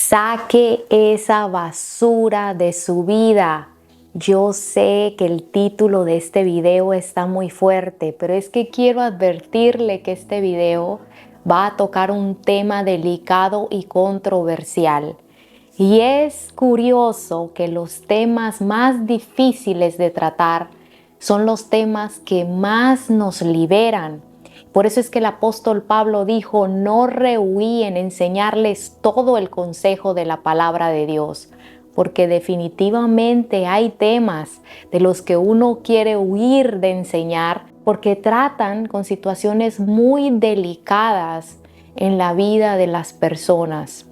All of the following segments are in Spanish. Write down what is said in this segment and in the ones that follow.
Saque esa basura de su vida. Yo sé que el título de este video está muy fuerte, pero es que quiero advertirle que este video va a tocar un tema delicado y controversial. Y es curioso que los temas más difíciles de tratar son los temas que más nos liberan. Por eso es que el apóstol Pablo dijo: no rehuí en enseñarles todo el consejo de la palabra de Dios, porque definitivamente hay temas de los que uno quiere huir de enseñar, porque tratan con situaciones muy delicadas en la vida de las personas.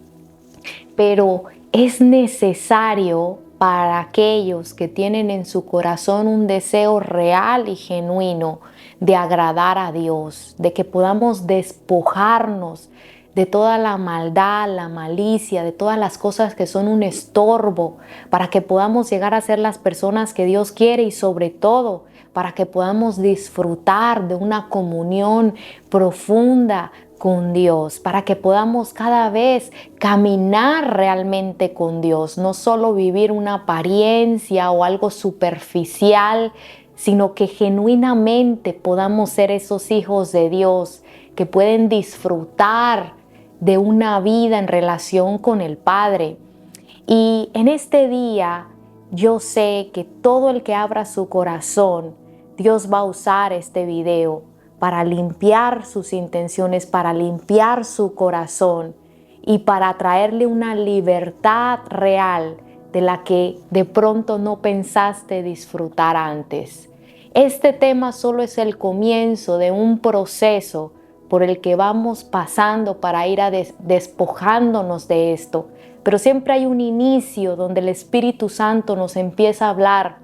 Pero es necesario para aquellos que tienen en su corazón un deseo real y genuino de agradar a Dios, de que podamos despojarnos de toda la maldad, la malicia, de todas las cosas que son un estorbo, para que podamos llegar a ser las personas que Dios quiere y sobre todo para que podamos disfrutar de una comunión profunda con Dios, para que podamos cada vez caminar realmente con Dios, no solo vivir una apariencia o algo superficial, sino que genuinamente podamos ser esos hijos de Dios que pueden disfrutar de una vida en relación con el Padre. Y en este día yo sé que todo el que abra su corazón, Dios va a usar este video para limpiar sus intenciones, para limpiar su corazón y para traerle una libertad real de la que de pronto no pensaste disfrutar antes. Este tema solo es el comienzo de un proceso por el que vamos pasando para ir despojándonos de esto. Pero siempre hay un inicio donde el Espíritu Santo nos empieza a hablar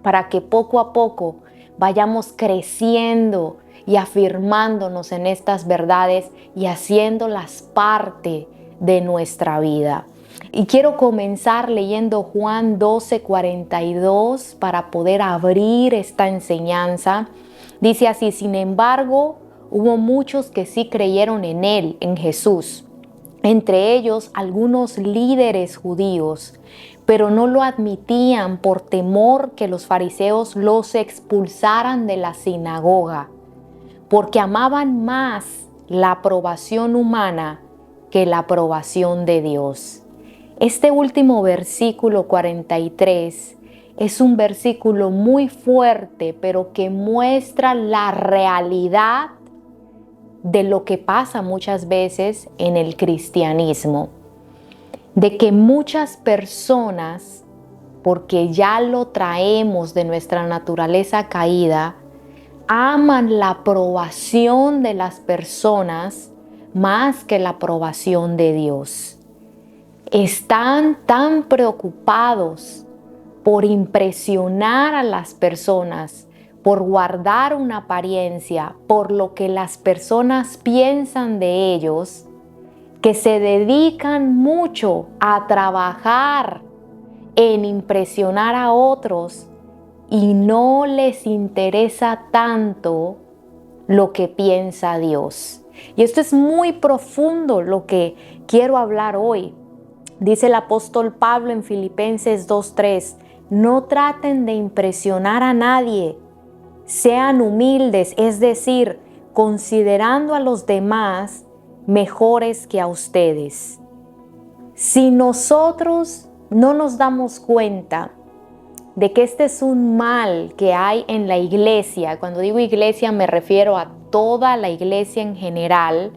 para que poco a poco vayamos creciendo y afirmándonos en estas verdades y haciéndolas parte de nuestra vida. Y quiero comenzar leyendo Juan 12:42 para poder abrir esta enseñanza. Dice así: sin embargo, hubo muchos que sí creyeron en él, en Jesús, entre ellos algunos líderes judíos, pero no lo admitían por temor que los fariseos los expulsaran de la sinagoga, porque amaban más la aprobación humana que la aprobación de Dios. Este último versículo 43 es un versículo muy fuerte, pero que muestra la realidad de lo que pasa muchas veces en el cristianismo. De que muchas personas, porque ya lo traemos de nuestra naturaleza caída, aman la aprobación de las personas más que la aprobación de Dios. Están tan preocupados por impresionar a las personas, por guardar una apariencia, por lo que las personas piensan de ellos, que se dedican mucho a trabajar en impresionar a otros y no les interesa tanto lo que piensa Dios. Y esto es muy profundo lo que quiero hablar hoy. Dice el apóstol Pablo en Filipenses 2:3, no traten de impresionar a nadie, sean humildes, es decir, considerando a los demás mejores que a ustedes. Si nosotros no nos damos cuenta de que este es un mal que hay en la iglesia, cuando digo iglesia me refiero a toda la iglesia en general,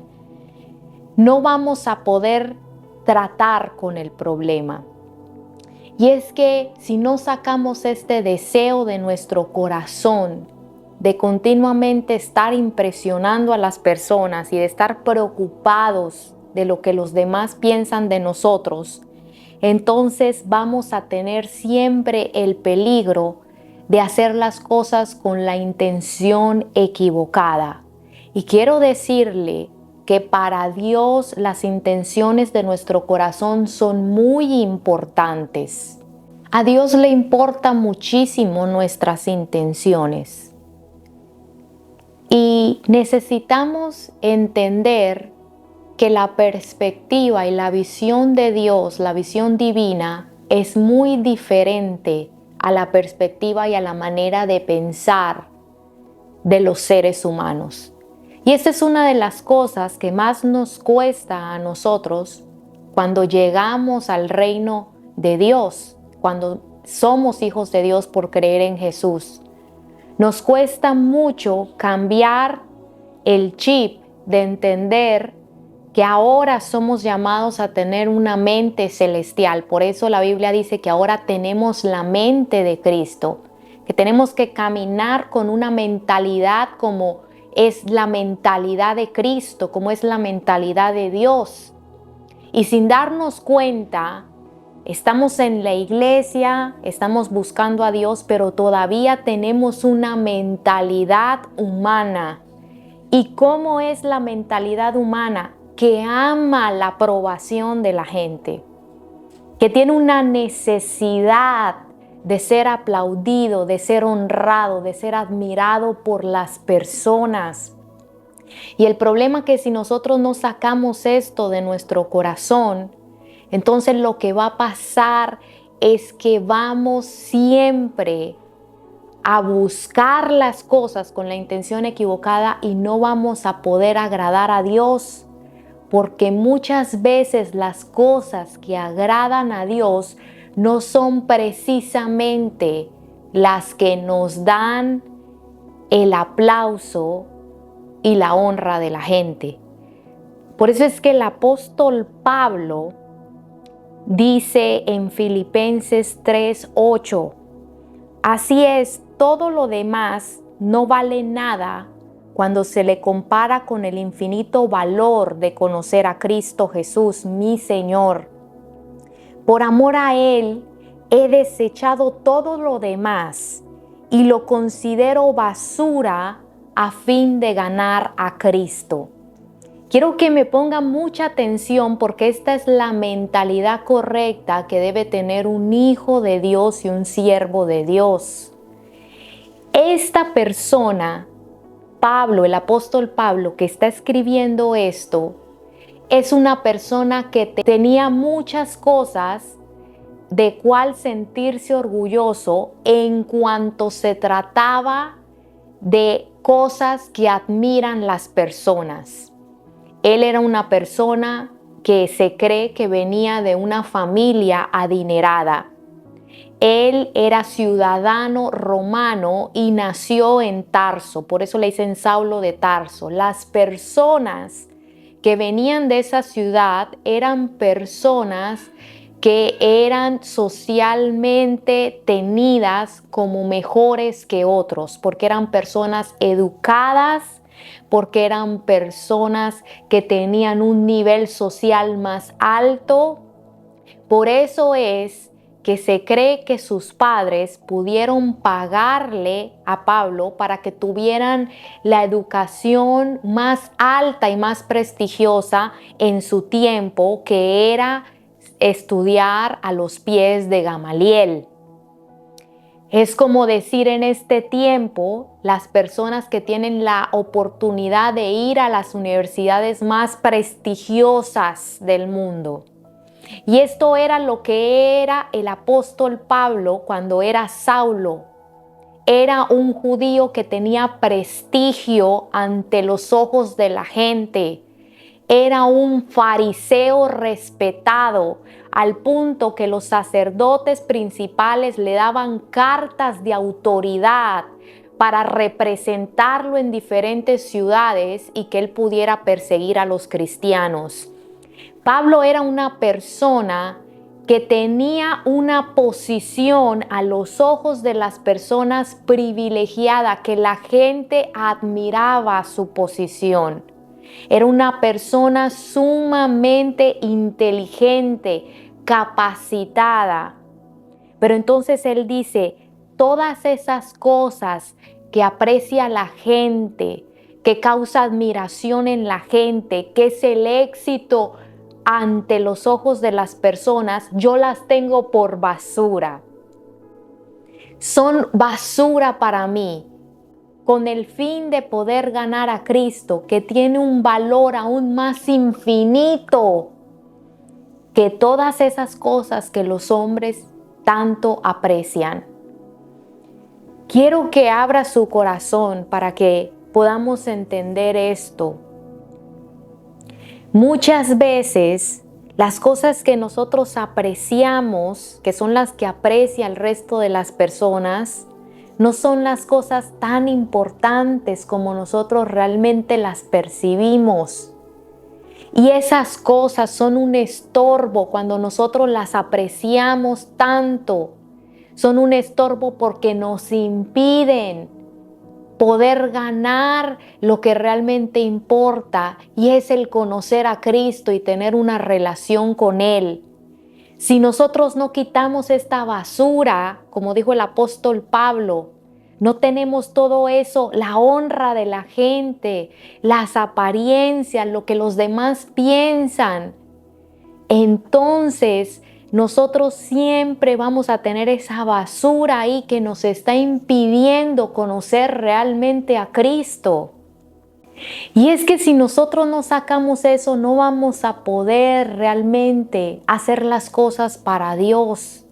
no vamos a poder tratar con el problema. Y es que si no sacamos este deseo de nuestro corazón, de continuamente estar impresionando a las personas y de estar preocupados de lo que los demás piensan de nosotros, entonces vamos a tener siempre el peligro de hacer las cosas con la intención equivocada. Y quiero decirle que para Dios las intenciones de nuestro corazón son muy importantes. A Dios le importan muchísimo nuestras intenciones. Y necesitamos entender que la perspectiva y la visión de Dios, la visión divina, es muy diferente a la perspectiva y a la manera de pensar de los seres humanos. Y esta es una de las cosas que más nos cuesta a nosotros cuando llegamos al reino de Dios, cuando somos hijos de Dios por creer en Jesús. Nos cuesta mucho cambiar el chip de entender que ahora somos llamados a tener una mente celestial. Por eso la Biblia dice que ahora tenemos la mente de Cristo, que tenemos que caminar con una mentalidad como es la mentalidad de Cristo, como es la mentalidad de Dios. Y sin darnos cuenta, estamos en la iglesia, estamos buscando a Dios, pero todavía tenemos una mentalidad humana. ¿Y cómo es la mentalidad humana? Que ama la aprobación de la gente, que tiene una necesidad de ser aplaudido, de ser honrado, de ser admirado por las personas. Y el problema es que si nosotros no sacamos esto de nuestro corazón, entonces lo que va a pasar es que vamos siempre a buscar las cosas con la intención equivocada y no vamos a poder agradar a Dios, porque muchas veces las cosas que agradan a Dios no son precisamente las que nos dan el aplauso y la honra de la gente. Por eso es que el apóstol Pablo dice en Filipenses 3:8, así es, todo lo demás no vale nada cuando se le compara con el infinito valor de conocer a Cristo Jesús, mi Señor. Por amor a Él, he desechado todo lo demás y lo considero basura a fin de ganar a Cristo. Quiero que me pongan mucha atención porque esta es la mentalidad correcta que debe tener un hijo de Dios y un siervo de Dios. Esta persona, Pablo, el apóstol Pablo, que está escribiendo esto, es una persona que tenía muchas cosas de cuál sentirse orgulloso en cuanto se trataba de cosas que admiran las personas. Él era una persona que se cree que venía de una familia adinerada. Él era ciudadano romano y nació en Tarso, por eso le dicen Saulo de Tarso. Las personas que venían de esa ciudad eran personas que eran socialmente tenidas como mejores que otros, porque eran personas educadas, porque eran personas que tenían un nivel social más alto. Por eso es que se cree que sus padres pudieron pagarle a Pablo para que tuvieran la educación más alta y más prestigiosa en su tiempo, que era estudiar a los pies de Gamaliel. Es como decir en este tiempo, las personas que tienen la oportunidad de ir a las universidades más prestigiosas del mundo. Y esto era lo que era el apóstol Pablo cuando era Saulo. Era un judío que tenía prestigio ante los ojos de la gente. Era un fariseo respetado, al punto que los sacerdotes principales le daban cartas de autoridad para representarlo en diferentes ciudades y que él pudiera perseguir a los cristianos. Pablo era una persona que tenía una posición a los ojos de las personas privilegiada, que la gente admiraba su posición. Era una persona sumamente inteligente, capacitada. Pero entonces él dice, todas esas cosas que aprecia la gente, que causa admiración en la gente, que es el éxito ante los ojos de las personas, yo las tengo por basura. Son basura para mí. con el fin de poder ganar a Cristo, que tiene un valor aún más infinito que todas esas cosas que los hombres tanto aprecian. Quiero que abra su corazón para que podamos entender esto. Muchas veces las cosas que nosotros apreciamos, que son las que aprecia el resto de las personas, no son las cosas tan importantes como nosotros realmente las percibimos. Y esas cosas son un estorbo cuando nosotros las apreciamos tanto. Son un estorbo porque nos impiden poder ganar lo que realmente importa, y es el conocer a Cristo y tener una relación con Él. Si nosotros no quitamos esta basura, como dijo el apóstol Pablo, no tenemos todo eso, la honra de la gente, las apariencias, lo que los demás piensan, entonces nosotros siempre vamos a tener esa basura ahí que nos está impidiendo conocer realmente a Cristo. Y es que si nosotros no sacamos eso, no vamos a poder realmente hacer las cosas para Dios,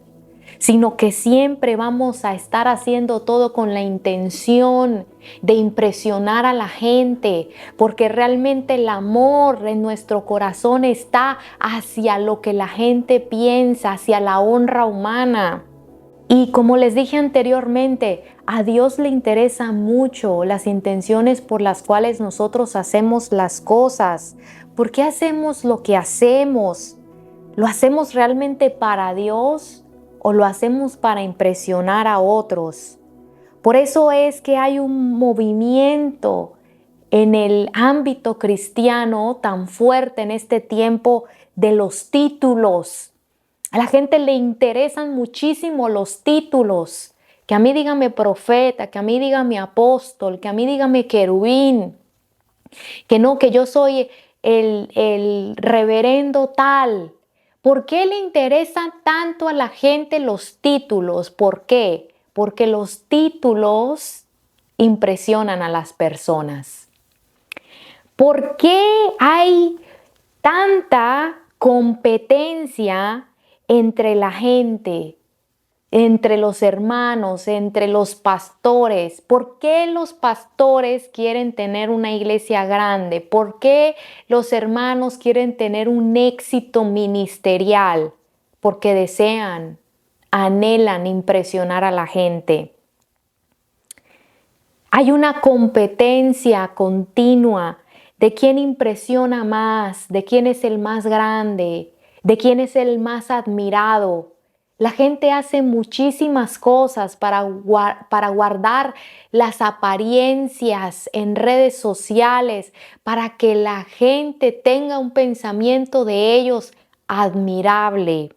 sino que siempre vamos a estar haciendo todo con la intención de impresionar a la gente, porque realmente el amor en nuestro corazón está hacia lo que la gente piensa, hacia la honra humana. Y como les dije anteriormente, a Dios le interesa mucho las intenciones por las cuales nosotros hacemos las cosas. ¿Por qué hacemos lo que hacemos? ¿Lo hacemos realmente para Dios o lo hacemos para impresionar a otros? Por eso es que hay un movimiento en el ámbito cristiano tan fuerte en este tiempo de los títulos. A la gente le interesan muchísimo los títulos. Que a mí dígame profeta, que a mí dígame apóstol, que a mí dígame querubín, que no, que yo soy el reverendo tal. ¿Por qué le interesan tanto a la gente los títulos? ¿Por qué? Porque los títulos impresionan a las personas. ¿Por qué hay tanta competencia entre la gente, entre los hermanos, entre los pastores? ¿Por qué los pastores quieren tener una iglesia grande? ¿Por qué los hermanos quieren tener un éxito ministerial? Porque desean, anhelan impresionar a la gente. Hay una competencia continua de quién impresiona más, de quién es el más grande, de quién es el más admirado. La gente hace muchísimas cosas para guardar las apariencias en redes sociales, para que la gente tenga un pensamiento de ellos admirable.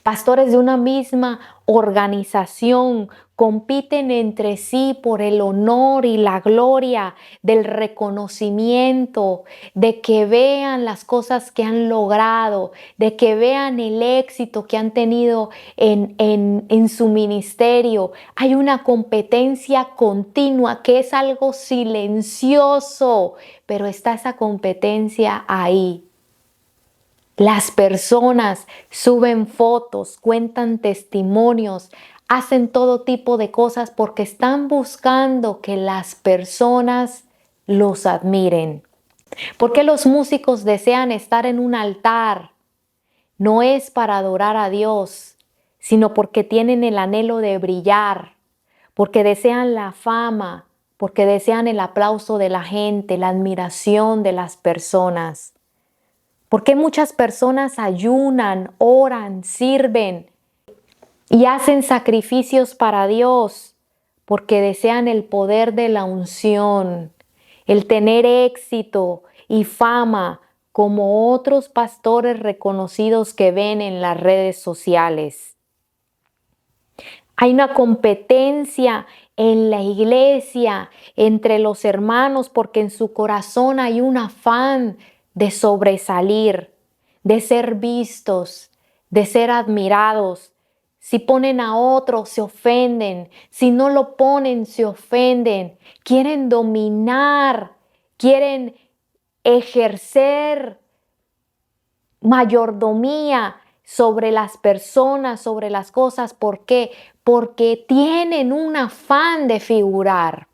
Pastores de una misma organización compiten entre sí por el honor y la gloria del reconocimiento, de que vean las cosas que han logrado, de que vean el éxito que han tenido en su ministerio. Hay una competencia continua que es algo silencioso, pero está esa competencia ahí. Las personas suben fotos, cuentan testimonios, hacen todo tipo de cosas porque están buscando que las personas los admiren. ¿Por qué los músicos desean estar en un altar? No es para adorar a Dios, sino porque tienen el anhelo de brillar, porque desean la fama, porque desean el aplauso de la gente, la admiración de las personas. ¿Por qué muchas personas ayunan, oran, sirven y hacen sacrificios para Dios? Porque desean el poder de la unción, el tener éxito y fama como otros pastores reconocidos que ven en las redes sociales. Hay una competencia en la iglesia entre los hermanos porque en su corazón hay un afán de sobresalir, de ser vistos, de ser admirados. Si ponen a otro, se ofenden. Si no lo ponen, se ofenden. Quieren dominar, quieren ejercer mayordomía sobre las personas, sobre las cosas. ¿Por qué? Porque tienen un afán de figurar.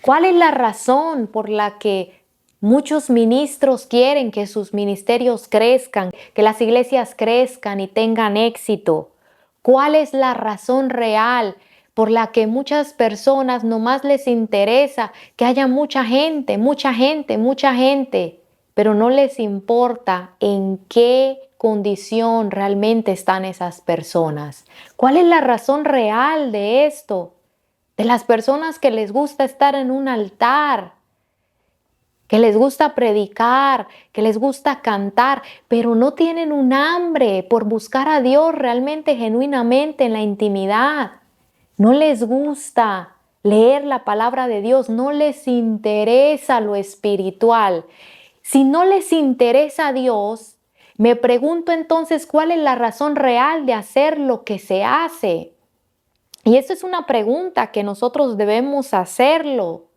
¿Cuál es la razón por la que muchos ministros quieren que sus ministerios crezcan, que las iglesias crezcan y tengan éxito? ¿Cuál es la razón real por la que muchas personas nomás les interesa que haya mucha gente, mucha gente, mucha gente, pero no les importa en qué condición realmente están esas personas? ¿Cuál es la razón real de esto? De las personas que les gusta estar en un altar, que les gusta predicar, que les gusta cantar, pero no tienen un hambre por buscar a Dios realmente, genuinamente en la intimidad. No les gusta leer la palabra de Dios, no les interesa lo espiritual. Si no les interesa Dios, me pregunto entonces cuál es la razón real de hacer lo que se hace. Y eso es una pregunta que nosotros debemos hacerlo.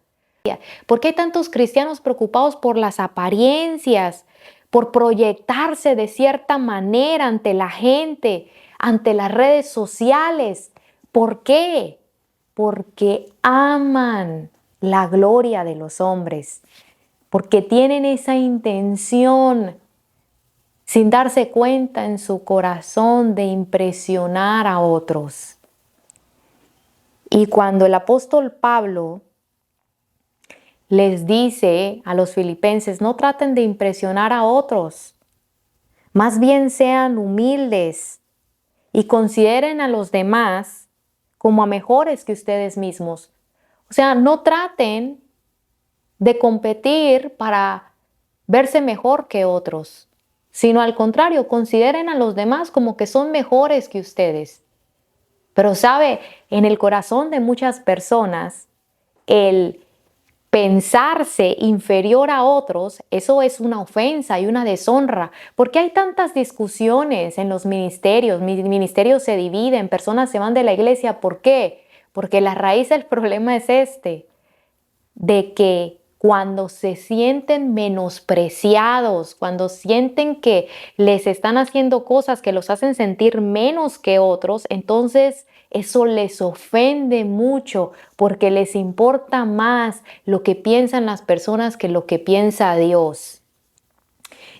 ¿Por qué hay tantos cristianos preocupados por las apariencias, por proyectarse de cierta manera ante la gente, ante las redes sociales? ¿Por qué? Porque aman la gloria de los hombres, porque tienen esa intención sin darse cuenta en su corazón de impresionar a otros. Y cuando el apóstol Pablo les dice a los filipenses, no traten de impresionar a otros, más bien sean humildes y consideren a los demás como a mejores que ustedes mismos. O sea, no traten de competir para verse mejor que otros, sino al contrario, consideren a los demás como que son mejores que ustedes. Pero sabe, en el corazón de muchas personas, el pensarse inferior a otros, eso es una ofensa y una deshonra, porque hay tantas discusiones en los ministerios, ministerios se dividen, personas se van de la iglesia, ¿por qué? Porque la raíz del problema es de que cuando se sienten menospreciados, cuando sienten que les están haciendo cosas que los hacen sentir menos que otros, entonces eso les ofende mucho porque les importa más lo que piensan las personas que lo que piensa Dios.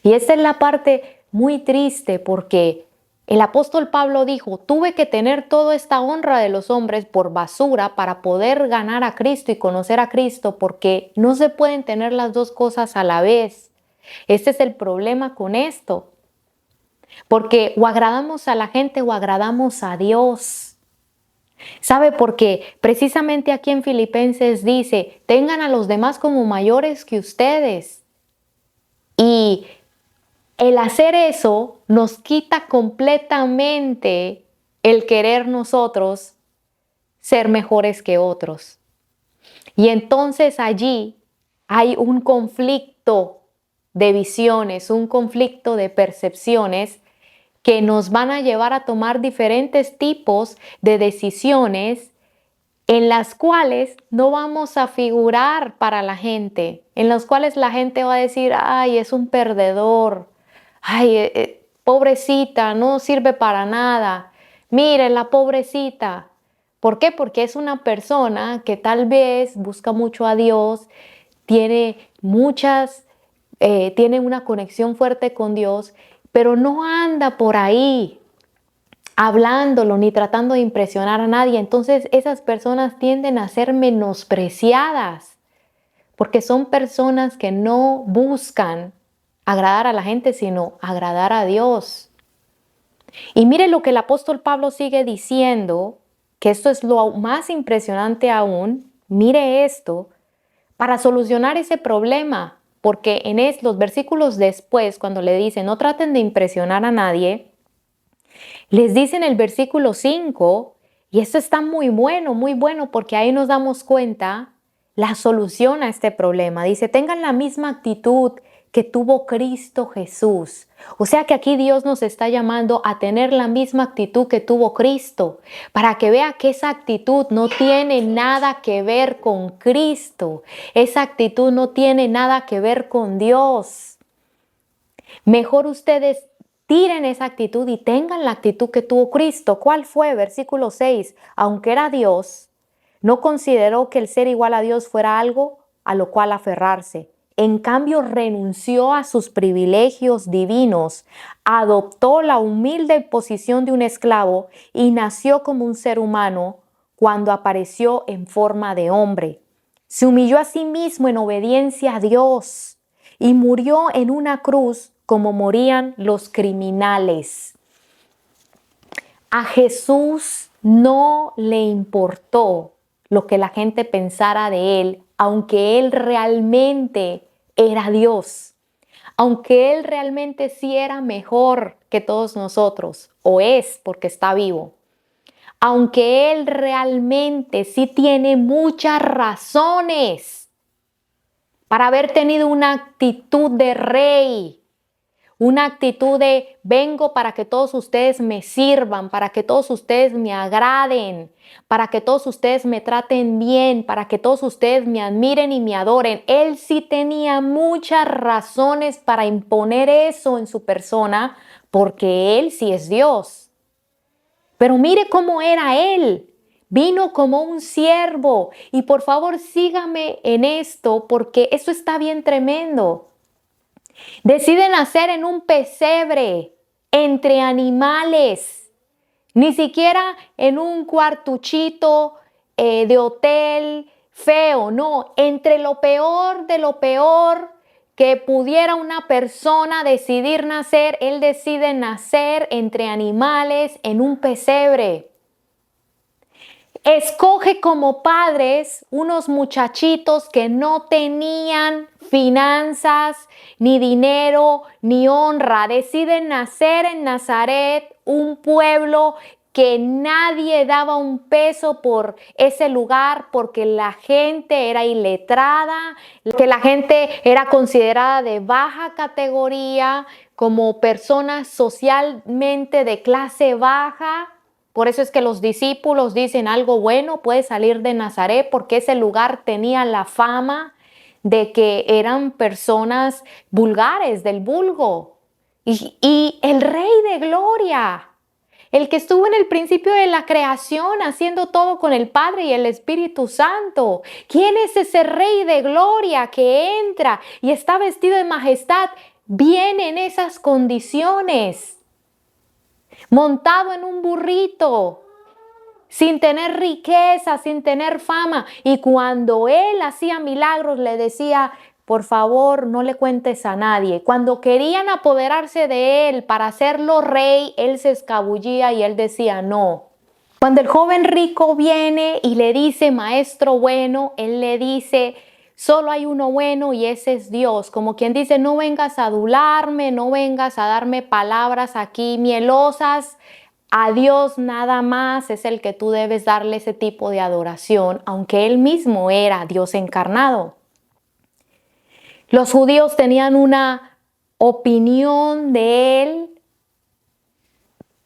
Y esta es la parte muy triste porque el apóstol Pablo dijo, tuve que tener toda esta honra de los hombres por basura para poder ganar a Cristo y conocer a Cristo, porque no se pueden tener las dos cosas a la vez. Este es el problema con esto, porque o agradamos a la gente o agradamos a Dios. ¿Sabe? Porque precisamente aquí en Filipenses dice, tengan a los demás como mayores que ustedes. Y el hacer eso nos quita completamente el querer nosotros ser mejores que otros. Y entonces allí hay un conflicto de visiones, un conflicto de percepciones que nos van a llevar a tomar diferentes tipos de decisiones en las cuales no vamos a figurar para la gente, en las cuales la gente va a decir, ay, es un perdedor, ay, pobrecita, no sirve para nada, mire la pobrecita. ¿Por qué? Porque es una persona que tal vez busca mucho a Dios, tiene tiene una conexión fuerte con Dios, pero no anda por ahí hablándolo ni tratando de impresionar a nadie. Entonces esas personas tienden a ser menospreciadas porque son personas que no buscan agradar a la gente, sino agradar a Dios. Y mire lo que el apóstol Pablo sigue diciendo, que esto es lo más impresionante aún. Mire esto, para solucionar ese problema, porque en los versículos después, cuando le dice no traten de impresionar a nadie, les dice en el versículo 5, y esto está muy bueno, porque ahí nos damos cuenta la solución a este problema. Dice, tengan la misma actitud que tuvo Cristo Jesús. O sea que aquí Dios nos está llamando a tener la misma actitud que tuvo Cristo, para que vea que esa actitud no tiene nada que ver con Cristo. Esa actitud no tiene nada que ver con Dios. Mejor ustedes tiren esa actitud y tengan la actitud que tuvo Cristo. ¿Cuál fue? Versículo 6. Aunque era Dios, no consideró que el ser igual a Dios fuera algo a lo cual aferrarse. En cambio, renunció a sus privilegios divinos, adoptó la humilde posición de un esclavo y nació como un ser humano cuando apareció en forma de hombre. Se humilló a sí mismo en obediencia a Dios y murió en una cruz como morían los criminales. A Jesús no le importó lo que la gente pensara de él, aunque él realmente era Dios, aunque él realmente sí era mejor que todos nosotros, o es porque está vivo, aunque él realmente sí tiene muchas razones para haber tenido una actitud de rey, una actitud de vengo para que todos ustedes me sirvan, para que todos ustedes me agraden, para que todos ustedes me traten bien, para que todos ustedes me admiren y me adoren. Él sí tenía muchas razones para imponer eso en su persona, porque él sí es Dios. Pero mire cómo era él. Vino como un siervo. Y por favor sígame en esto, porque esto está bien tremendo. Decide nacer en un pesebre, entre animales, ni siquiera en un cuartuchito de hotel feo, no, entre lo peor de lo peor que pudiera una persona decidir nacer, él decide nacer entre animales en un pesebre. Escoge como padres unos muchachitos que no tenían finanzas, ni dinero, ni honra. Deciden nacer en Nazaret, un pueblo que nadie daba un peso por ese lugar porque la gente era iletrada, que la gente era considerada de baja categoría, como personas socialmente de clase baja. Por eso es que los discípulos dicen algo bueno puede salir de Nazaret, porque ese lugar tenía la fama de que eran personas vulgares, del vulgo. Y el Rey de Gloria, el que estuvo en el principio de la creación haciendo todo con el Padre y el Espíritu Santo. ¿Quién es ese Rey de Gloria que entra y está vestido de majestad? Viene en esas condiciones, montado en un burrito, sin tener riqueza, sin tener fama. Y cuando él hacía milagros, le decía, por favor, no le cuentes a nadie. Cuando querían apoderarse de él para hacerlo rey, él se escabullía y él decía, no. Cuando el joven rico viene y le dice, maestro bueno, él le dice, solo hay uno bueno y ese es Dios. Como quien dice, no vengas a adularme, no vengas a darme palabras aquí mielosas. A Dios nada más es el que tú debes darle ese tipo de adoración, aunque él mismo era Dios encarnado. Los judíos tenían una opinión de él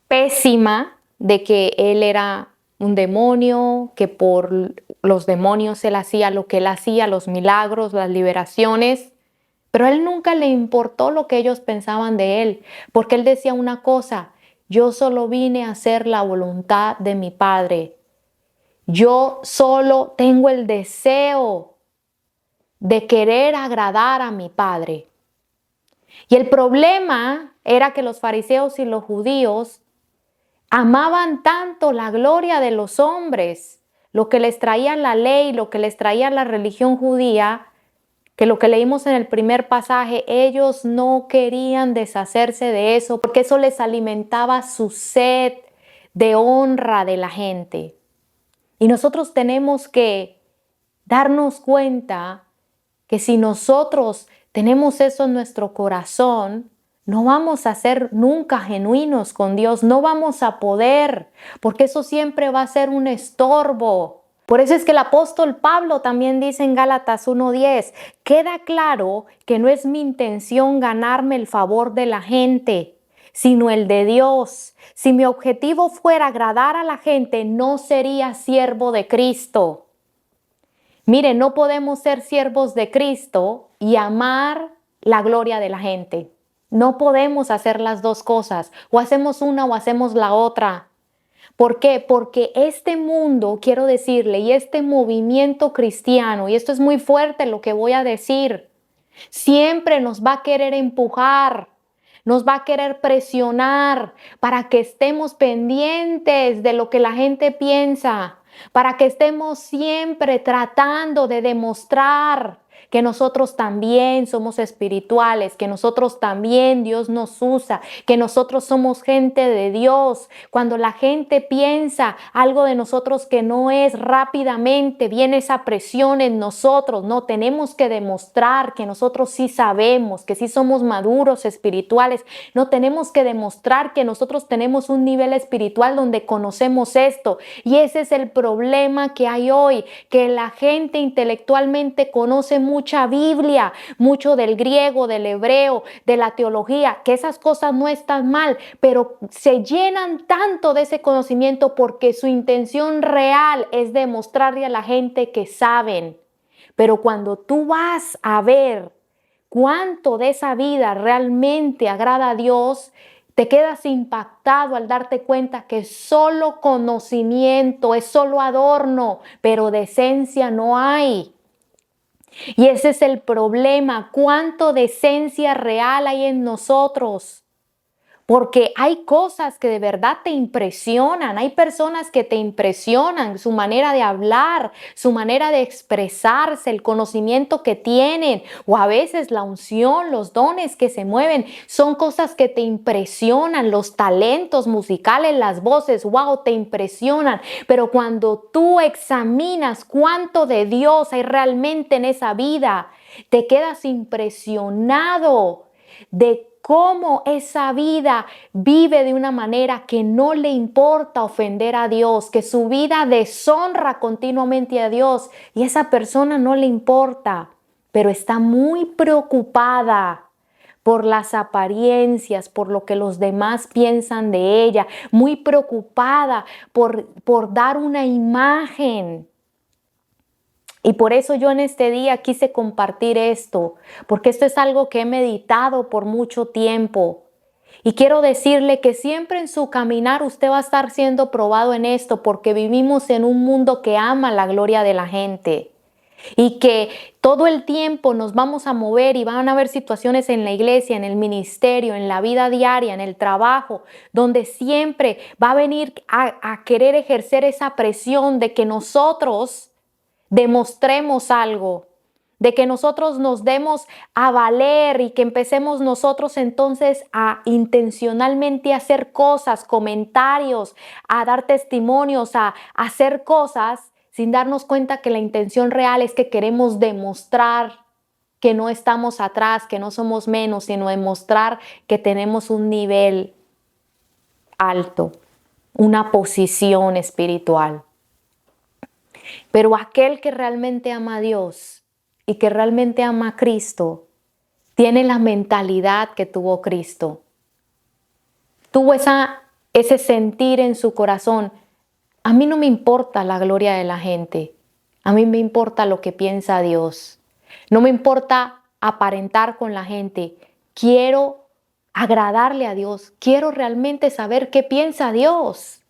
pésima, de que él era un demonio, que por los demonios él hacía lo que él hacía, los milagros, las liberaciones. Pero a él nunca le importó lo que ellos pensaban de él, porque él decía una cosa, yo solo vine a hacer la voluntad de mi Padre. Yo solo tengo el deseo de querer agradar a mi Padre. Y el problema era que los fariseos y los judíos amaban tanto la gloria de los hombres, lo que les traía la ley, lo que les traía la religión judía, que lo que leímos en el primer pasaje, ellos no querían deshacerse de eso, porque eso les alimentaba su sed de honra de la gente. Y nosotros tenemos que darnos cuenta que si nosotros tenemos eso en nuestro corazón, no vamos a ser nunca genuinos con Dios, no vamos a poder, porque eso siempre va a ser un estorbo. Por eso es que el apóstol Pablo también dice en Gálatas 1:10, queda claro que no es mi intención ganarme el favor de la gente, sino el de Dios. Si mi objetivo fuera agradar a la gente, no sería siervo de Cristo. Mire, no podemos ser siervos de Cristo y amar la gloria de la gente. No podemos hacer las dos cosas. O hacemos una o hacemos la otra. ¿Por qué? Porque este mundo, quiero decirle, y este movimiento cristiano, y esto es muy fuerte lo que voy a decir, siempre nos va a querer empujar, nos va a querer presionar para que estemos pendientes de lo que la gente piensa, para que estemos siempre tratando de demostrar que nosotros también somos espirituales, que nosotros también Dios nos usa, que nosotros somos gente de Dios. Cuando la gente piensa algo de nosotros que no es, rápidamente viene esa presión en nosotros. No, tenemos que demostrar que nosotros sí sabemos, que sí somos maduros espirituales. No, tenemos que demostrar que nosotros tenemos un nivel espiritual donde conocemos esto. Y ese es el problema que hay hoy, que la gente intelectualmente conoce mucha Biblia, mucho del griego, del hebreo, de la teología, que esas cosas no están mal, pero se llenan tanto de ese conocimiento porque su intención real es demostrarle a la gente que saben. Pero cuando tú vas a ver cuánto de esa vida realmente agrada a Dios, te quedas impactado al darte cuenta que solo conocimiento, es solo adorno, pero de esencia no hay. Y ese es el problema, cuánto de esencia real hay en nosotros. Porque hay cosas que de verdad te impresionan, hay personas que te impresionan, su manera de hablar, su manera de expresarse, el conocimiento que tienen, o a veces la unción, los dones que se mueven, son cosas que te impresionan, los talentos musicales, las voces, wow, te impresionan. Pero cuando tú examinas cuánto de Dios hay realmente en esa vida, te quedas impresionado de cómo esa vida vive de una manera que no le importa ofender a Dios, que su vida deshonra continuamente a Dios y esa persona no le importa, pero está muy preocupada por las apariencias, por lo que los demás piensan de ella, muy preocupada por dar una imagen. Y por eso yo en este día quise compartir esto, porque esto es algo que he meditado por mucho tiempo. Y quiero decirle que siempre en su caminar usted va a estar siendo probado en esto, porque vivimos en un mundo que ama la gloria de la gente. Y que todo el tiempo nos vamos a mover y van a haber situaciones en la iglesia, en el ministerio, en la vida diaria, en el trabajo, donde siempre va a venir a querer ejercer esa presión de que nosotros demostremos algo, de que nosotros nos demos a valer y que empecemos nosotros entonces a intencionalmente hacer cosas, comentarios, a dar testimonios, a hacer cosas sin darnos cuenta que la intención real es que queremos demostrar que no estamos atrás, que no somos menos, sino demostrar que tenemos un nivel alto, una posición espiritual. Pero aquel que realmente ama a Dios y que realmente ama a Cristo, tiene la mentalidad que tuvo Cristo. Tuvo ese sentir en su corazón. A mí no me importa la gloria de la gente. A mí me importa lo que piensa Dios. No me importa aparentar con la gente. Quiero agradarle a Dios. Quiero realmente saber qué piensa Dios.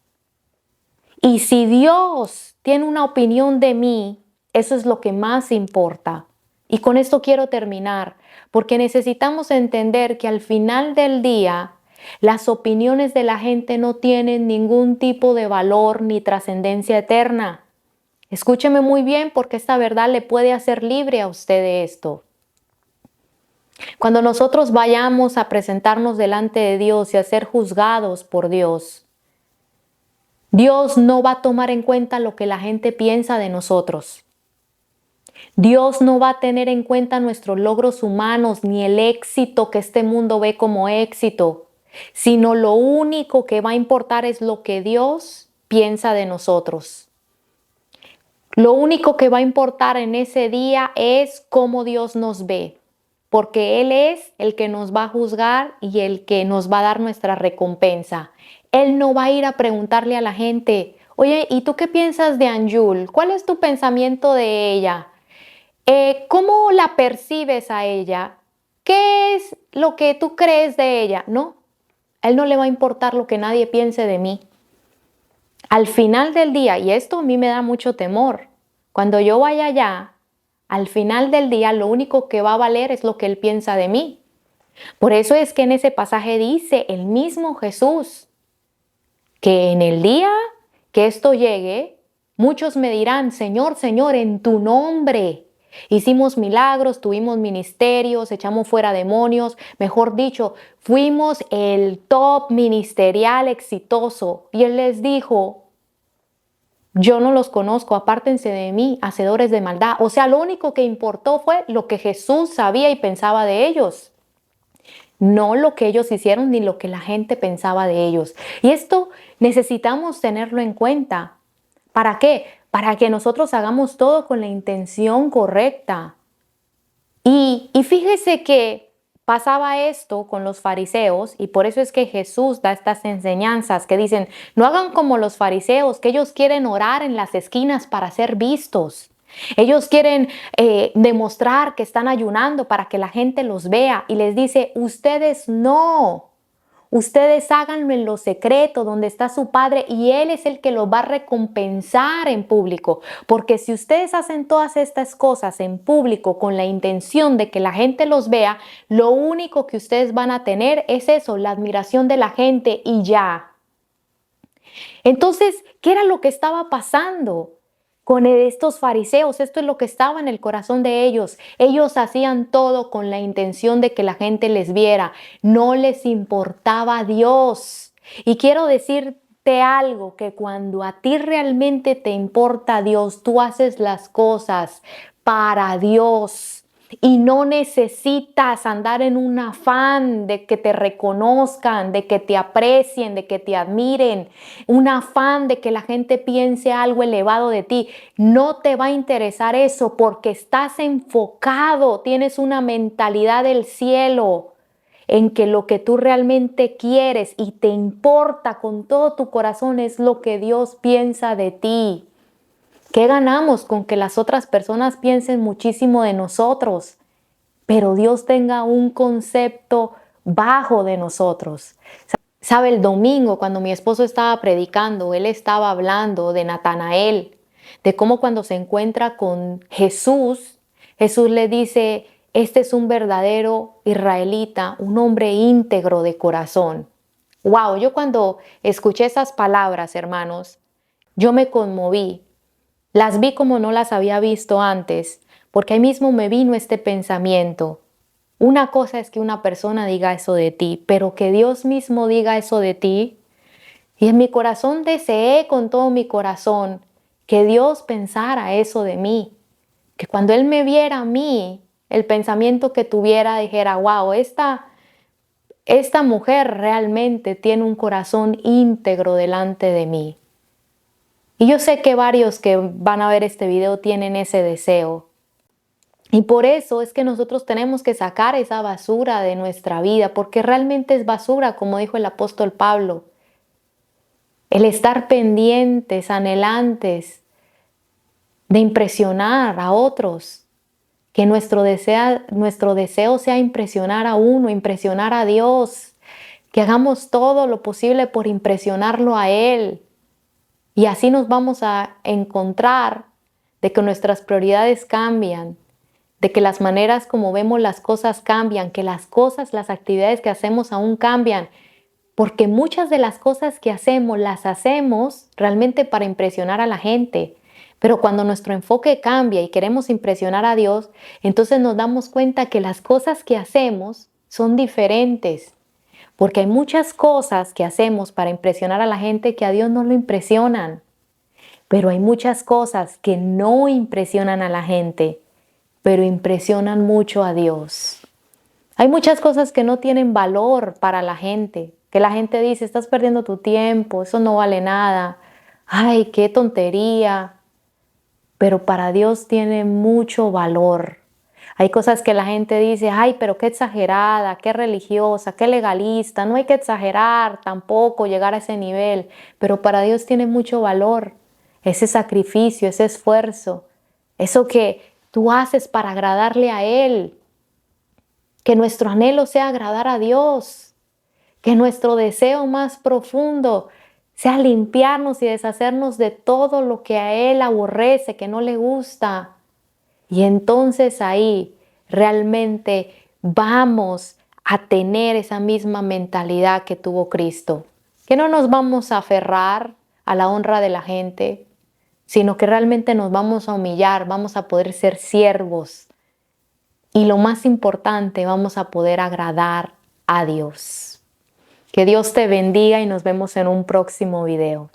Y si Dios tiene una opinión de mí, eso es lo que más importa. Y con esto quiero terminar, porque necesitamos entender que al final del día, las opiniones de la gente no tienen ningún tipo de valor ni trascendencia eterna. Escúcheme muy bien, porque esta verdad le puede hacer libre a usted de esto. Cuando nosotros vayamos a presentarnos delante de Dios y a ser juzgados por Dios, Dios no va a tomar en cuenta lo que la gente piensa de nosotros. Dios no va a tener en cuenta nuestros logros humanos ni el éxito que este mundo ve como éxito, sino lo único que va a importar es lo que Dios piensa de nosotros. Lo único que va a importar en ese día es cómo Dios nos ve, porque Él es el que nos va a juzgar y el que nos va a dar nuestra recompensa. Él no va a ir a preguntarle a la gente, oye, ¿y tú qué piensas de Anjul? ¿Cuál es tu pensamiento de ella? ¿Cómo la percibes a ella? ¿Qué es lo que tú crees de ella? No, a Él no le va a importar lo que nadie piense de mí. Al final del día, y esto a mí me da mucho temor, cuando yo vaya allá, al final del día lo único que va a valer es lo que Él piensa de mí. Por eso es que en ese pasaje dice el mismo Jesús que en el día que esto llegue, muchos me dirán, Señor, Señor, en tu nombre hicimos milagros, tuvimos ministerios, echamos fuera demonios, mejor dicho, fuimos el top ministerial exitoso. Y Él les dijo, yo no los conozco, apártense de mí, hacedores de maldad. O sea, lo único que importó fue lo que Jesús sabía y pensaba de ellos. No lo que ellos hicieron ni lo que la gente pensaba de ellos. Y esto necesitamos tenerlo en cuenta. ¿Para qué? Para que nosotros hagamos todo con la intención correcta. Y fíjese que pasaba esto con los fariseos y por eso es que Jesús da estas enseñanzas que dicen, no hagan como los fariseos, que ellos quieren orar en las esquinas para ser vistos. Ellos quieren demostrar que están ayunando para que la gente los vea y les dice, ustedes no. Ustedes háganlo en lo secreto, donde está su Padre, y Él es el que los va a recompensar en público. Porque si ustedes hacen todas estas cosas en público con la intención de que la gente los vea, lo único que ustedes van a tener es eso, la admiración de la gente y ya. Entonces, ¿qué era lo que estaba pasando con estos fariseos? Esto es lo que estaba en el corazón de ellos. Ellos hacían todo con la intención de que la gente les viera. No les importaba Dios. Y quiero decirte algo, que cuando a ti realmente te importa Dios, tú haces las cosas para Dios. Y no necesitas andar en un afán de que te reconozcan, de que te aprecien, de que te admiren, un afán de que la gente piense algo elevado de ti. No te va a interesar eso porque estás enfocado, tienes una mentalidad del cielo en que lo que tú realmente quieres y te importa con todo tu corazón es lo que Dios piensa de ti. ¿Qué ganamos con que las otras personas piensen muchísimo de nosotros, pero Dios tenga un concepto bajo de nosotros? Sabe, el domingo cuando mi esposo estaba predicando, él estaba hablando de Natanael, de cómo cuando se encuentra con Jesús, Jesús le dice, este es un verdadero israelita, un hombre íntegro de corazón. Wow, yo cuando escuché esas palabras, hermanos, yo me conmoví. Las vi como no las había visto antes, porque ahí mismo me vino este pensamiento. Una cosa es que una persona diga eso de ti, pero que Dios mismo diga eso de ti. Y en mi corazón deseé con todo mi corazón que Dios pensara eso de mí. Que cuando Él me viera a mí, el pensamiento que tuviera dijera, wow, esta mujer realmente tiene un corazón íntegro delante de mí. Y yo sé que varios que van a ver este video tienen ese deseo. Y por eso es que nosotros tenemos que sacar esa basura de nuestra vida, porque realmente es basura, como dijo el apóstol Pablo. El estar pendientes, anhelantes de impresionar a otros. Que nuestro deseo sea impresionar a uno, impresionar a Dios. Que hagamos todo lo posible por impresionarlo a Él. Y así nos vamos a encontrar de que nuestras prioridades cambian, de que las maneras como vemos las cosas cambian, que las cosas, las actividades que hacemos aún cambian, porque muchas de las cosas que hacemos las hacemos realmente para impresionar a la gente. Pero cuando nuestro enfoque cambia y queremos impresionar a Dios, entonces nos damos cuenta que las cosas que hacemos son diferentes. Porque hay muchas cosas que hacemos para impresionar a la gente que a Dios no lo impresionan. Pero hay muchas cosas que no impresionan a la gente, pero impresionan mucho a Dios. Hay muchas cosas que no tienen valor para la gente, que la gente dice, estás perdiendo tu tiempo, eso no vale nada. Ay, qué tontería. pero para Dios tiene mucho valor. Hay cosas que la gente dice, ay, pero qué exagerada, qué religiosa, qué legalista, no hay que exagerar tampoco, llegar a ese nivel, pero para Dios tiene mucho valor ese sacrificio, ese esfuerzo, eso que tú haces para agradarle a Él, que nuestro anhelo sea agradar a Dios, que nuestro deseo más profundo sea limpiarnos y deshacernos de todo lo que a Él aborrece, que no le gusta. Y entonces ahí realmente vamos a tener esa misma mentalidad que tuvo Cristo, que no nos vamos a aferrar a la honra de la gente, sino que realmente nos vamos a humillar, vamos a poder ser siervos y lo más importante, vamos a poder agradar a Dios. Que Dios te bendiga y nos vemos en un próximo video.